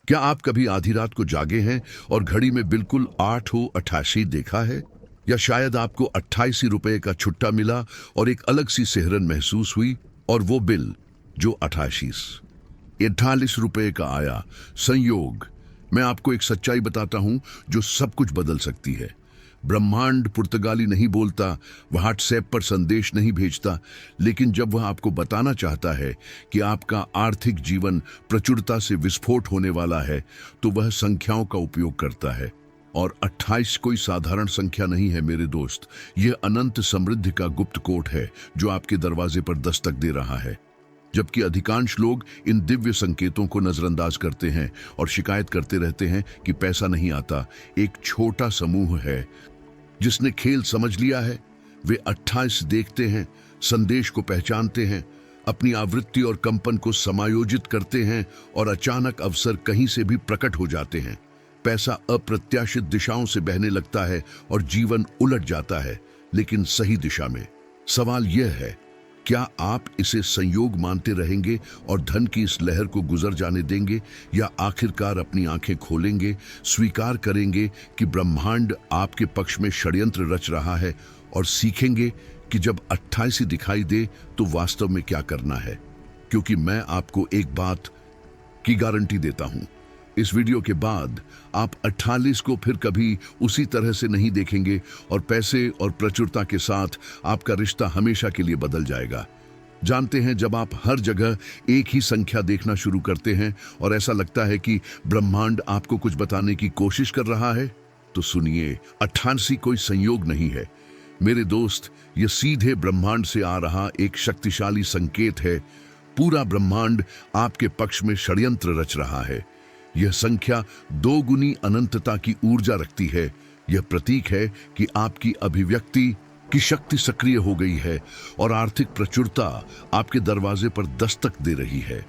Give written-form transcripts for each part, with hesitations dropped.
क्या आप कभी आधी रात को जागे हैं और घड़ी में बिल्कुल 8:88 देखा है? या शायद आपको 28 रुपए का छुट्टा मिला और एक अलग सी सिहरन महसूस हुई, और वो बिल जो 48 रुपए का आया। संयोग। मैं आपको एक सच्चाई बताता हूं जो सब कुछ बदल सकती है। ब्रह्मांड पुर्तगाली नहीं बोलता, वह व्हाट्सएप पर संदेश नहीं भेजता, लेकिन जब वह आपको बताना चाहता है कि आपका आर्थिक जीवन प्रचुरता से विस्फोट होने वाला है, तो वह संख्याओं का उपयोग करता है। और 28 कोई साधारण संख्या नहीं है मेरे दोस्त, यह अनंत समृद्धि का गुप्त कोड है जो आपके दरवाजे पर दस्तक दे रहा है। जबकि अधिकांश लोग इन दिव्य संकेतों को नजरअंदाज करते हैं और शिकायत करते रहते हैं कि पैसा नहीं आता, एक छोटा समूह है जिसने खेल समझ लिया है। वे 28 देखते हैं, संदेश को पहचानते हैं, अपनी आवृत्ति और कंपन को समायोजित करते हैं, और अचानक अवसर कहीं से भी प्रकट हो जाते हैं। पैसा अप्रत्याशित दिशाओं से बहने लगता है और जीवन उलट जाता है, लेकिन सही दिशा में। सवाल यह है, क्या आप इसे संयोग मानते रहेंगे और धन की इस लहर को गुजर जाने देंगे, या आखिरकार अपनी आंखें खोलेंगे, स्वीकार करेंगे कि ब्रह्मांड आपके पक्ष में षड्यंत्र रच रहा है, और सीखेंगे कि जब 28 दिखाई दे तो वास्तव में क्या करना है? क्योंकि मैं आपको एक बात की गारंटी देता हूं, इस वीडियो के बाद आप 48 को फिर कभी उसी तरह से नहीं देखेंगे, और पैसे और प्रचुरता के साथ आपका रिश्ता हमेशा के लिए बदल जाएगा। जानते हैं, जब आप हर जगह एक ही संख्या देखना शुरू करते हैं और ऐसा लगता है कि ब्रह्मांड आपको कुछ बताने की कोशिश कर रहा है, तो सुनिए, 88 कोई संयोग नहीं है मेरे दोस्त, यह सीधे ब्रह्मांड से आ रहा एक शक्तिशाली संकेत है। पूरा ब्रह्मांड आपके पक्ष में षड्यंत्र रच रहा है। यह संख्या दोगुनी अनंतता की ऊर्जा रखती है। यह प्रतीक है कि आपकी अभिव्यक्ति की शक्ति सक्रिय हो गई है और आर्थिक प्रचुरता आपके दरवाजे पर दस्तक दे रही है।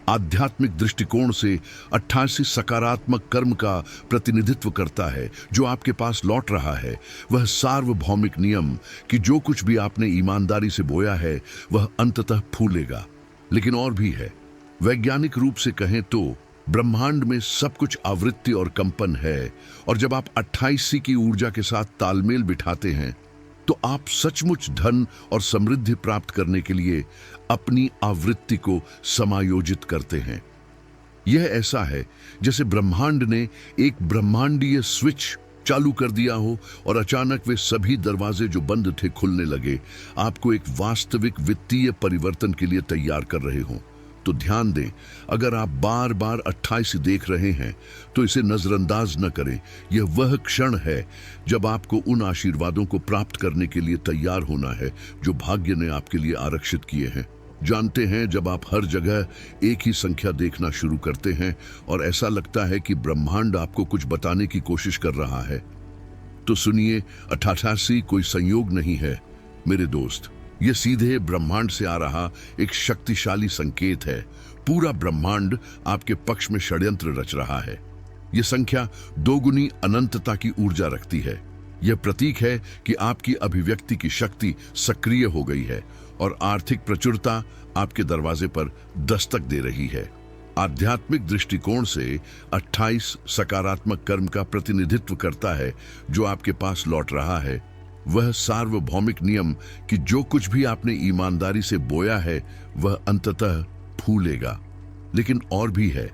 आध्यात्मिक दृष्टिकोण से 88 सकारात्मक कर्म का प्रतिनिधित्व करता है जो आपके पास लौट रहा है। वह सार्वभौमिक नियम कि जो कुछ भी आपने ईमानदारी से बोया है वह अंततः फूलेगा। लेकिन और भी है। वैज्ञानिक रूप से कहें तो ब्रह्मांड में सब कुछ आवृत्ति और कंपन है, और जब आप 28 की ऊर्जा के साथ तालमेल बिठाते हैं तो आप सचमुच धन और समृद्धि प्राप्त करने के लिए अपनी आवृत्ति को समायोजित करते हैं। यह ऐसा है जैसे ब्रह्मांड ने एक ब्रह्मांडीय स्विच चालू कर दिया हो और अचानक वे सभी दरवाजे जो बंद थे खुलने लगे, आपको एक वास्तविक वित्तीय परिवर्तन के लिए तैयार कर रहे हों। तो ध्यान दें, अगर आप बार बार 28 देख रहे हैं तो इसे नजरअंदाज न करें। यह वह क्षण है जब आपको उन आशीर्वादों को प्राप्त करने के लिए तैयार होना है जो भाग्य ने आपके लिए आरक्षित किए हैं। जानते हैं, जब आप हर जगह एक ही संख्या देखना शुरू करते हैं और ऐसा लगता है कि ब्रह्मांड आपको कुछ बताने की कोशिश कर रहा है, तो सुनिए, 88 कोई संयोग नहीं है मेरे दोस्त। यह सीधे ब्रह्मांड से आ रहा एक शक्तिशाली संकेत है। पूरा ब्रह्मांड आपके पक्ष में षड्यंत्र रच रहा है। यह संख्या दोगुनी अनंतता की ऊर्जा रखती है। यह प्रतीक है कि आपकी अभिव्यक्ति की शक्ति सक्रिय हो गई है और आर्थिक प्रचुरता आपके दरवाजे पर दस्तक दे रही है। आध्यात्मिक दृष्टिकोण से 28 सकारात्मक कर्म का प्रतिनिधित्व करता है जो आपके पास लौट रहा है। वह सार्वभौमिक नियम कि जो कुछ भी आपने ईमानदारी से बोया है वह अंततः फूलेगा। लेकिन और भी है।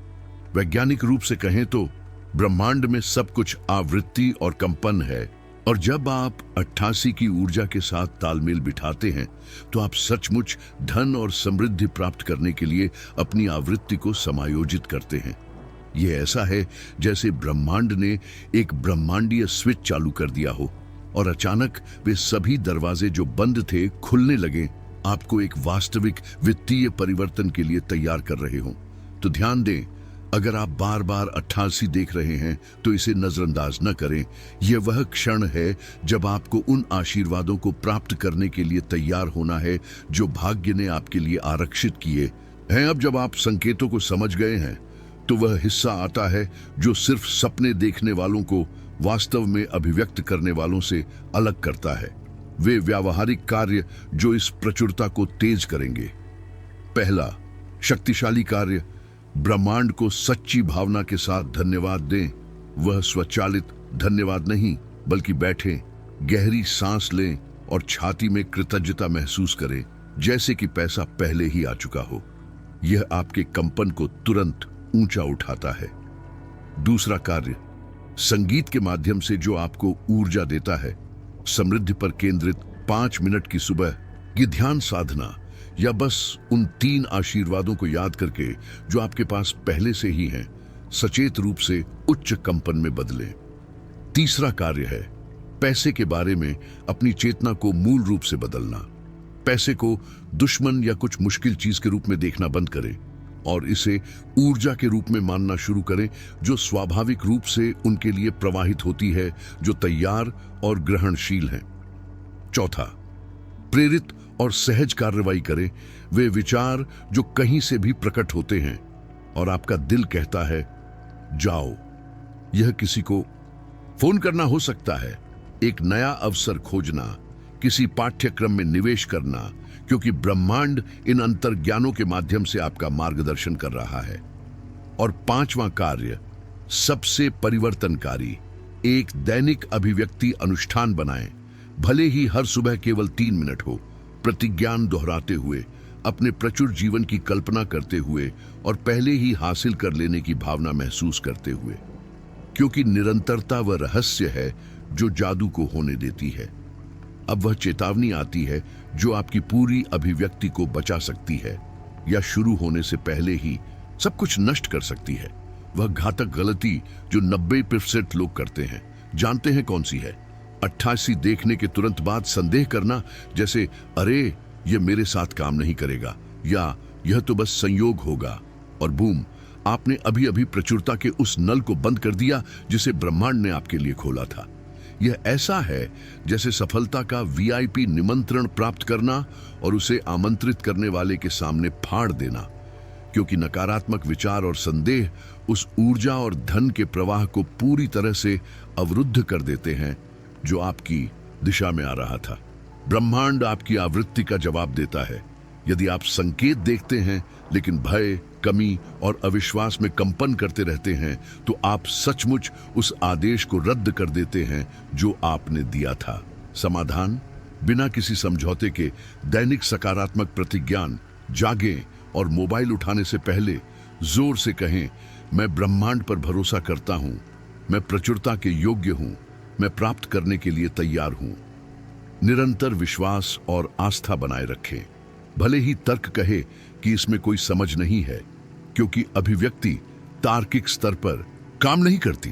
वैज्ञानिक रूप से कहें तो ब्रह्मांड में सब कुछ आवृत्ति और कंपन है, और जब आप 88 की ऊर्जा के साथ तालमेल बिठाते हैं तो आप सचमुच धन और समृद्धि प्राप्त करने के लिए अपनी आवृत्ति को समायोजित करते हैं। यह ऐसा है जैसे ब्रह्मांड ने एक ब्रह्मांडीय स्विच चालू कर दिया हो और अचानक वे सभी दरवाजे जो बंद थे खुलने लगे, आपको एक वास्तविक वित्तीय परिवर्तन के लिए तैयार कर रहे हों। तो ध्यान दें, अगर आप बार बार 88 देख रहे हैं तो इसे नजरअंदाज न करें। यह वह क्षण है जब आपको उन आशीर्वादों को प्राप्त करने के लिए तैयार होना है जो भाग्य ने आपके लिए आरक्षित किए हैं। अब जब आप संकेतों को समझ गए हैं तो वह हिस्सा आता है जो सिर्फ सपने देखने वालों को वास्तव में अभिव्यक्त करने वालों से अलग करता है। वे व्यावहारिक कार्य जो इस प्रचुरता को तेज करेंगे। पहला, शक्तिशाली कार्य ब्रह्मांड को सच्ची भावना के साथ धन्यवाद दें। वह स्वचालित धन्यवाद नहीं, बल्कि बैठे, गहरी सांस लें और छाती में कृतज्ञता महसूस करें, जैसे कि पैसा पहले ही आ चुका हो। यह आपके कंपन को तुरंत ऊंचा उठाता है। दूसरा कार्य, संगीत के माध्यम से जो आपको ऊर्जा देता है। समृद्धि पर केंद्रित 5 मिनट की सुबह की ध्यान साधना या बस उन 3 आशीर्वादों को याद करके जो आपके पास पहले से ही हैं, सचेत रूप से उच्च कंपन में बदलें। तीसरा कार्य है पैसे के बारे में अपनी चेतना को मूल रूप से बदलना। पैसे को दुश्मन या कुछ मुश्किल चीज के रूप में देखना बंद करें और इसे ऊर्जा के रूप में मानना शुरू करें, जो स्वाभाविक रूप से उनके लिए प्रवाहित होती है, जो तैयार और ग्रहणशील हैं। चौथा, प्रेरित और सहज कार्रवाई करें। वे विचार जो कहीं से भी प्रकट होते हैं और आपका दिल कहता है जाओ। यह किसी को फोन करना हो सकता है, एक नया अवसर खोजना, किसी पाठ्यक्रम में निवेश करना, क्योंकि ब्रह्मांड इन अंतर्ज्ञानों के माध्यम से आपका मार्गदर्शन कर रहा है। और 5वां कार्य, सबसे परिवर्तनकारी, एक दैनिक अभिव्यक्ति अनुष्ठान बनाएं। भले ही हर सुबह केवल 3 मिनट हो, प्रतिज्ञान दोहराते हुए, अपने प्रचुर जीवन की कल्पना करते हुए और पहले ही हासिल कर लेने की भावना महसूस करते हुए, क्योंकि निरंतरता वह रहस्य है जो जादू को होने देती है। अब वह चेतावनी आती है जो आपकी पूरी अभिव्यक्ति को बचा सकती है या शुरू होने से पहले ही सब कुछ नष्ट कर सकती है। वह घातक गलती जो 90% लोग करते हैं, जानते हैं कौन सी है? 88 देखने के तुरंत बाद संदेह करना, जैसे अरे यह मेरे साथ काम नहीं करेगा या यह तो बस संयोग होगा, और बूम, आपने अभी अभी प्रचुरता के उस नल को बंद कर दिया जिसे ब्रह्मांड ने आपके लिए खोला था। यह ऐसा है जैसे सफलता का VIP निमंत्रण प्राप्त करना और उसे आमंत्रित करने वाले के सामने फाड़ देना, क्योंकि नकारात्मक विचार और संदेह उस ऊर्जा और धन के प्रवाह को पूरी तरह से अवरुद्ध कर देते हैं जो आपकी दिशा में आ रहा था। ब्रह्मांड आपकी आवृत्ति का जवाब देता है। यदि आप संकेत देखते हैं लेकिन भय, कमी और अविश्वास में कंपन करते रहते हैं, तो आप सचमुच उस आदेश को रद्द कर देते हैं जो आपने दिया था। समाधान, बिना किसी समझौते के दैनिक सकारात्मक प्रतिज्ञान, जागें और मोबाइल उठाने से पहले जोर से कहें, मैं ब्रह्मांड पर भरोसा करता हूं, मैं प्रचुरता के योग्य हूं, मैं प्राप्त करने के लिए तैयार हूं। निरंतर विश्वास और आस्था बनाए रखें, भले ही तर्क कहे कि इसमें कोई समझ नहीं है, क्योंकि अभिव्यक्ति तार्किक स्तर पर काम नहीं करती,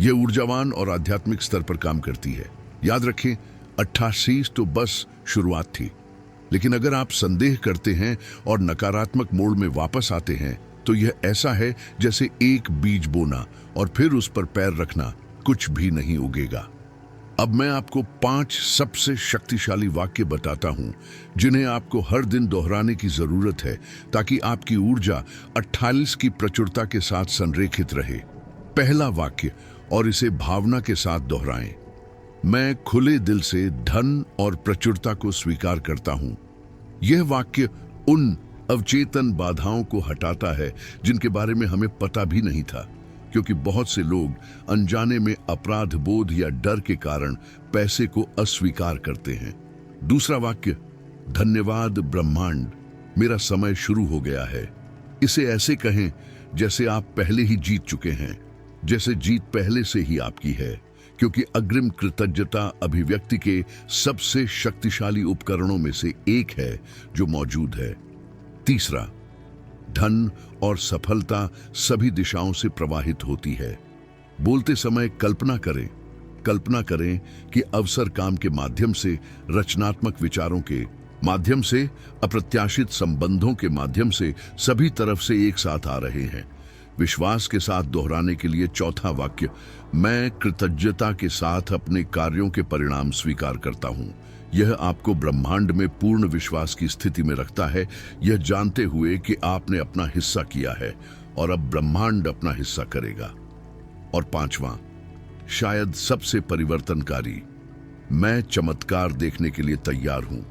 यह ऊर्जावान और आध्यात्मिक स्तर पर काम करती है। याद रखें, 88 तो बस शुरुआत थी, लेकिन अगर आप संदेह करते हैं और नकारात्मक मोड़ में वापस आते हैं, तो यह ऐसा है जैसे एक बीज बोना और फिर उस पर पैर रखना, कुछ भी नहीं उगेगा। अब मैं आपको 5 सबसे शक्तिशाली वाक्य बताता हूं जिन्हें आपको हर दिन दोहराने की जरूरत है, ताकि आपकी ऊर्जा 48 की प्रचुरता के साथ संरेखित रहे। पहला वाक्य, और इसे भावना के साथ दोहराएं, मैं खुले दिल से धन और प्रचुरता को स्वीकार करता हूं। यह वाक्य उन अवचेतन बाधाओं को हटाता है जिनके बारे में हमें पता भी नहीं था, क्योंकि बहुत से लोग अनजाने में अपराध बोध या डर के कारण पैसे को अस्वीकार करते हैं। दूसरा वाक्य, धन्यवाद ब्रह्मांड, मेरा समय शुरू हो गया है। इसे ऐसे कहें जैसे आप पहले ही जीत चुके हैं, जैसे जीत पहले से ही आपकी है, क्योंकि अग्रिम कृतज्ञता अभिव्यक्ति के सबसे शक्तिशाली उपकरणों में से एक है जो मौजूद है। तीसरा, धन और सफलता सभी दिशाओं से प्रवाहित होती है। बोलते समय कल्पना करें कि अवसर काम के माध्यम से, रचनात्मक विचारों के माध्यम से, अप्रत्याशित संबंधों के माध्यम से सभी तरफ से एक साथ आ रहे हैं। विश्वास के साथ दोहराने के लिए चौथा वाक्य, मैं कृतज्ञता के साथ अपने कार्यों के परिणाम स्वीकार करता हूं। यह आपको ब्रह्मांड में पूर्ण विश्वास की स्थिति में रखता है, यह जानते हुए कि आपने अपना हिस्सा किया है और अब ब्रह्मांड अपना हिस्सा करेगा। और पांचवां, शायद सबसे परिवर्तनकारी, मैं चमत्कार देखने के लिए तैयार हूं।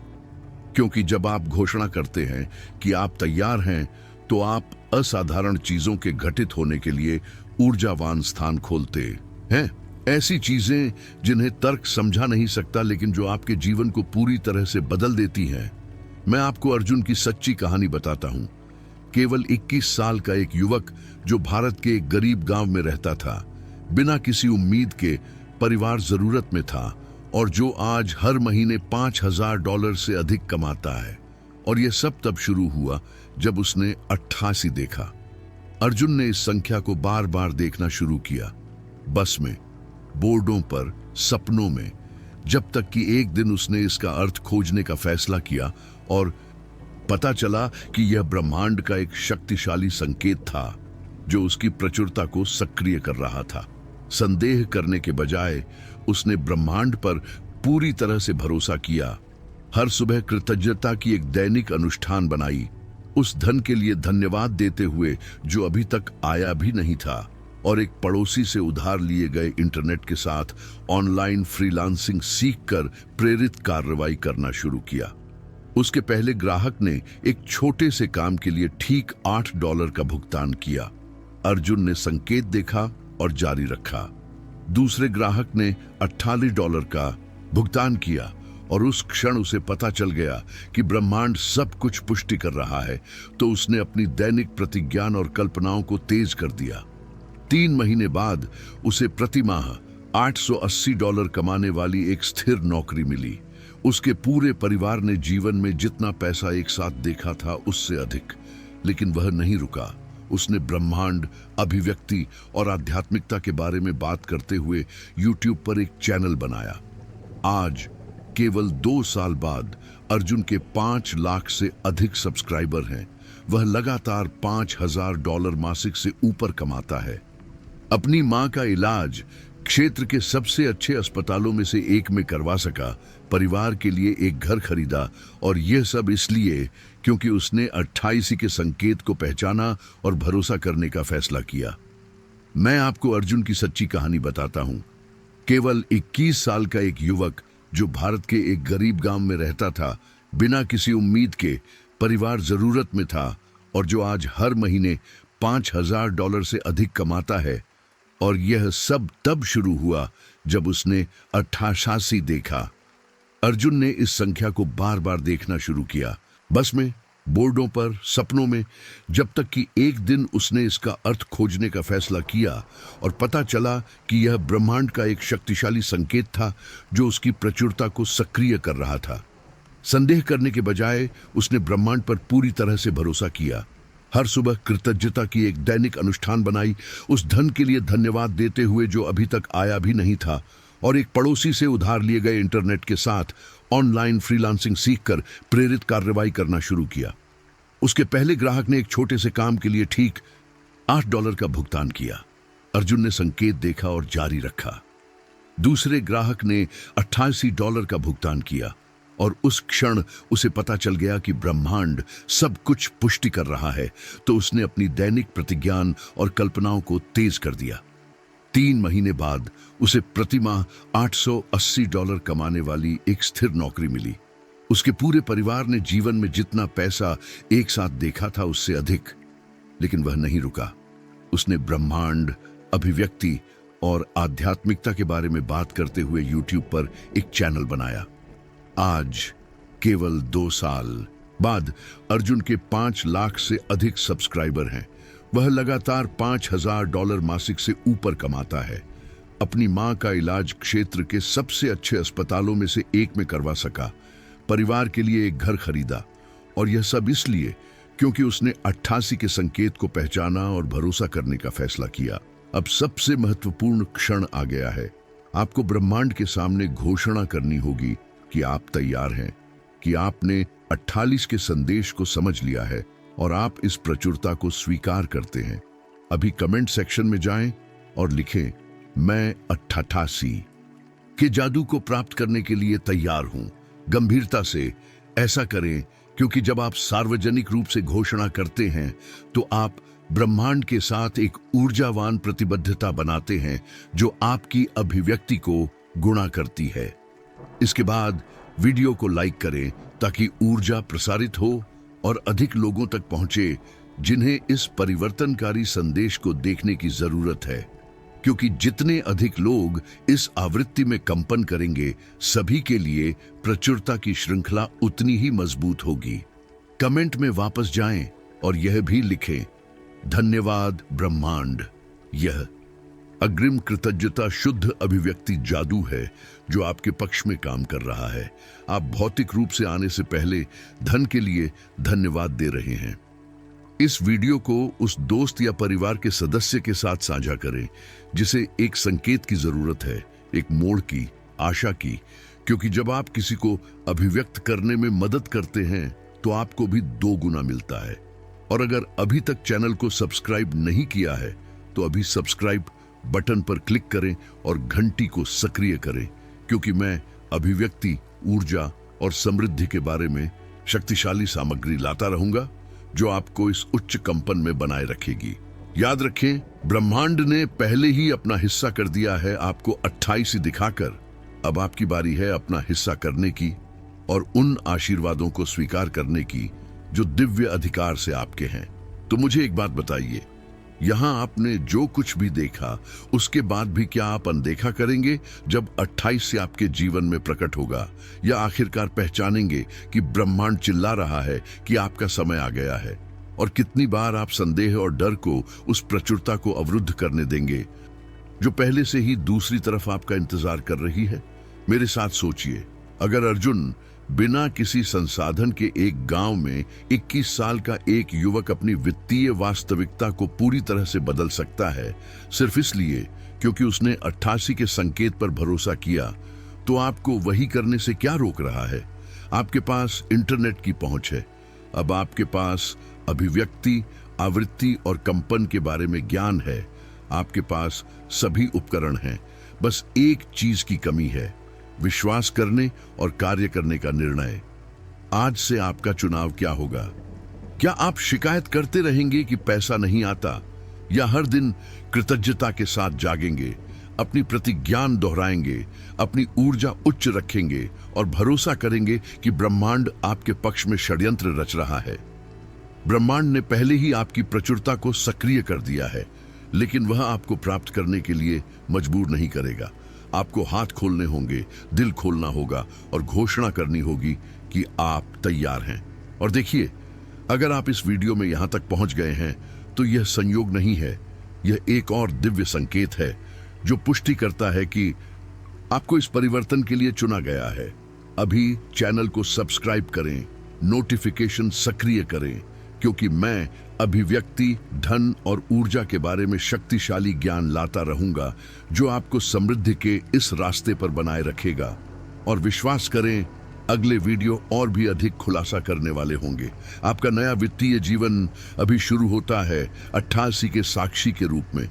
क्योंकि जब आप घोषणा करते हैं कि आप तैयार हैं, तो आप असाधारण चीजों के घटित होने के लिए ऊर्जावान स्थान खोलते हैं। ऐसी चीजें जिन्हें तर्क समझा नहीं सकता, लेकिन जो आपके जीवन को पूरी तरह से बदल देती हैं। मैं आपको अर्जुन की सच्ची कहानी बताता हूं। केवल 21 साल का एक युवक जो भारत के एक गरीब गांव में रहता था, बिना किसी उम्मीद के, परिवार जरूरत में था, और जो आज हर महीने $5000 से अधिक कमाता है। और यह सब तब शुरू हुआ जब उसने 88 देखा। अर्जुन ने इस संख्या को बार बार देखना शुरू किया, बस में, बोर्डों पर, सपनों में, जब तक कि एक दिन उसने इसका अर्थ खोजने का फैसला किया और पता चला कि यह ब्रह्मांड का एक शक्तिशाली संकेत था जो उसकी प्रचुरता को सक्रिय कर रहा था। संदेह करने के बजाय उसने ब्रह्मांड पर पूरी तरह से भरोसा किया। हर सुबह कृतज्ञता की एक दैनिक अनुष्ठान बनाई, उस धन के लिए धन्यवाद देते हुए जो अभी तक आया भी नहीं था, और एक पड़ोसी से उधार लिए गए इंटरनेट के साथ ऑनलाइन फ्रीलांसिंग सीखकर प्रेरित कार्रवाई करना शुरू किया। उसके पहले ग्राहक ने एक छोटे से काम के लिए ठीक $8 का भुगतान किया। अर्जुन ने संकेत देखा और जारी रखा। दूसरे ग्राहक ने $48 का भुगतान किया, और उस क्षण उसे पता चल गया कि ब्रह्मांड सब कुछ पुष्टि कर रहा है, तो उसने अपनी दैनिक प्रतिज्ञान और कल्पनाओं को तेज कर दिया। 3 महीने बाद उसे प्रति माह $880 कमाने वाली एक स्थिर नौकरी मिली। उसके पूरे परिवार ने जीवन में जितना पैसा एक साथ देखा था उससे अधिक। लेकिन वह नहीं रुका। उसने ब्रह्मांड, अभिव्यक्ति और आध्यात्मिकता के बारे में बात करते हुए YouTube पर एक चैनल बनाया। आज केवल 2 साल बाद अर्जुन के 5 लाख से अधिक सब्सक्राइबर हैं। वह लगातार $5000 मासिक से ऊपर कमाता है। अपनी मां का इलाज क्षेत्र के सबसे अच्छे अस्पतालों में से एक में करवा सका, परिवार के लिए एक घर खरीदा, और यह सब इसलिए क्योंकि उसने 28 के संकेत को पहचाना और भरोसा करने का फैसला किया। मैं आपको अर्जुन की सच्ची कहानी बताता हूं। केवल 21 साल का एक युवक जो भारत के एक गरीब गांव में रहता था, बिना किसी उम्मीद के, परिवार जरूरत में था, और जो आज हर महीने $5000 से अधिक कमाता है। और यह सब तब शुरू हुआ जब उसने 88 देखा। अर्जुन ने इस संख्या को बार बार देखना शुरू किया, बस में, बोर्डों पर, सपनों में, जब तक कि एक दिन उसने इसका अर्थ खोजने का फैसला किया और पता चला कि यह ब्रह्मांड का एक शक्तिशाली संकेत था जो उसकी प्रचुरता को सक्रिय कर रहा था। संदेह करने के बजाय उसने ब्रह्मांड पर पूरी तरह से भरोसा किया। हर सुबह कृतज्ञता की एक दैनिक अनुष्ठान बनाई, उस धन के लिए धन्यवाद देते हुए जो अभी तक आया भी नहीं था, और एक पड़ोसी से उधार लिए गए इंटरनेट के साथ ऑनलाइन फ्रीलांसिंग सीखकर प्रेरित कार्रवाई करना शुरू किया। उसके पहले ग्राहक ने एक छोटे से काम के लिए ठीक $8 का भुगतान किया। अर्जुन ने संकेत देखा और जारी रखा। दूसरे ग्राहक ने $88 का भुगतान किया, और उस क्षण उसे पता चल गया कि ब्रह्मांड सब कुछ पुष्टि कर रहा है, तो उसने अपनी दैनिक प्रतिज्ञान और कल्पनाओं को तेज कर दिया। 3 महीने बाद उसे प्रति माह $880 कमाने वाली एक स्थिर नौकरी मिली। उसके पूरे परिवार ने जीवन में जितना पैसा एक साथ देखा था उससे अधिक। लेकिन वह नहीं रुका। उसने ब्रह्मांड, अभिव्यक्ति और आध्यात्मिकता के बारे में बात करते हुए YouTube पर एक चैनल बनाया। आज केवल 2 साल बाद अर्जुन के 5 लाख से अधिक सब्सक्राइबर हैं। वह लगातार $5000 मासिक से ऊपर कमाता है। अपनी मां का इलाज क्षेत्र के सबसे अच्छे अस्पतालों में से एक में करवा सका, परिवार के लिए एक घर खरीदा, और यह सब इसलिए क्योंकि उसने 88 के संकेत को पहचाना और भरोसा करने का फैसला किया। अब सबसे महत्वपूर्ण क्षण आ गया है। आपको ब्रह्मांड के सामने घोषणा करनी होगी कि आप तैयार हैं, कि आपने 48 के संदेश को समझ लिया है और आप इस प्रचुरता को स्वीकार करते हैं। अभी कमेंट सेक्शन में जाएं और लिखें, मैं 88 के जादू को प्राप्त करने के लिए तैयार हूं। गंभीरता से ऐसा करें, क्योंकि जब आप सार्वजनिक रूप से घोषणा करते हैं तो आप ब्रह्मांड के साथ एक ऊर्जावान प्रतिबद्धता बनाते हैं जो आपकी अभिव्यक्ति को गुणा करती है। इसके बाद वीडियो को लाइक करें ताकि ऊर्जा प्रसारित हो और अधिक लोगों तक पहुंचे जिन्हें इस परिवर्तनकारी संदेश को देखने की जरूरत है, क्योंकि जितने अधिक लोग इस आवृत्ति में कंपन करेंगे, सभी के लिए प्रचुरता की श्रृंखला उतनी ही मजबूत होगी। कमेंट में वापस जाएं और यह भी लिखें, धन्यवाद ब्रह्मांड। यह अग्रिम कृतज्ञता शुद्ध अभिव्यक्ति जादू है जो आपके पक्ष में काम कर रहा है। आप भौतिक रूप से आने से पहले धन के लिए धन्यवाद दे रहे हैं। इस वीडियो को उस दोस्त या परिवार के सदस्य के साथ साझा करें जिसे एक संकेत की जरूरत है, एक मोड़ की, आशा की, क्योंकि जब आप किसी को अभिव्यक्त करने में मदद करते हैं तो आपको भी 2 गुना मिलता है। और अगर अभी तक चैनल को सब्सक्राइब नहीं किया है तो अभी सब्सक्राइब बटन पर क्लिक करें और घंटी को सक्रिय करें, क्योंकि मैं अभिव्यक्ति, ऊर्जा और समृद्धि के बारे में शक्तिशाली सामग्री लाता रहूंगा जो आपको इस उच्च कंपन में बनाए रखेगी। याद रखें, ब्रह्मांड ने पहले ही अपना हिस्सा कर दिया है आपको 28 दिखाकर। अब आपकी बारी है अपना हिस्सा करने की और उन आशीर्वादों को स्वीकार करने की जो दिव्य अधिकार से आपके हैं। तो मुझे एक बात बताइए, यहां आपने जो कुछ भी देखा उसके बाद भी क्या आप अनदेखा करेंगे जब 28 से आपके जीवन में प्रकट होगा, या आखिरकार पहचानेंगे कि ब्रह्मांड चिल्ला रहा है कि आपका समय आ गया है? और कितनी बार आप संदेह और डर को उस प्रचुरता को अवरुद्ध करने देंगे जो पहले से ही दूसरी तरफ आपका इंतजार कर रही है? मेरे साथ सोचिए, अगर अर्जुन बिना किसी संसाधन के एक गांव में 21 साल का एक युवक अपनी वित्तीय वास्तविकता को पूरी तरह से बदल सकता है सिर्फ इसलिए क्योंकि उसने 88 के संकेत पर भरोसा किया, तो आपको वही करने से क्या रोक रहा है? आपके पास इंटरनेट की पहुंच है। अब आपके पास अभिव्यक्ति, आवृत्ति और कंपन के बारे में ज्ञान है। आपके पास सभी उपकरण हैं। बस एक चीज की कमी है, विश्वास करने और कार्य करने का निर्णय। आज से आपका चुनाव क्या होगा? क्या आप शिकायत करते रहेंगे कि पैसा नहीं आता, या हर दिन कृतज्ञता के साथ जागेंगे, अपनी प्रतिज्ञान दोहराएंगे, अपनी ऊर्जा उच्च रखेंगे और भरोसा करेंगे कि ब्रह्मांड आपके पक्ष में षड्यंत्र रच रहा है? ब्रह्मांड ने पहले ही आपकी प्रचुरता को सक्रिय कर दिया है, लेकिन वह आपको प्राप्त करने के लिए मजबूर नहीं करेगा। आपको हाथ खोलने होंगे, दिल खोलना होगा और घोषणा करनी होगी कि आप तैयार हैं। और देखिए, अगर आप इस वीडियो में यहां तक पहुंच गए हैं तो यह संयोग नहीं है, यह एक और दिव्य संकेत है जो पुष्टि करता है कि आपको इस परिवर्तन के लिए चुना गया है। अभी चैनल को सब्सक्राइब करें, नोटिफिकेशन सक्रिय करें, क्योंकि मैं अभिव्यक्ति, धन और ऊर्जा के बारे में शक्तिशाली ज्ञान लाता रहूंगा जो आपको समृद्धि के इस रास्ते पर बनाए रखेगा। और विश्वास करें, अगले वीडियो और भी अधिक खुलासा करने वाले होंगे। आपका नया वित्तीय जीवन अभी शुरू होता है 88 के साक्षी के रूप में।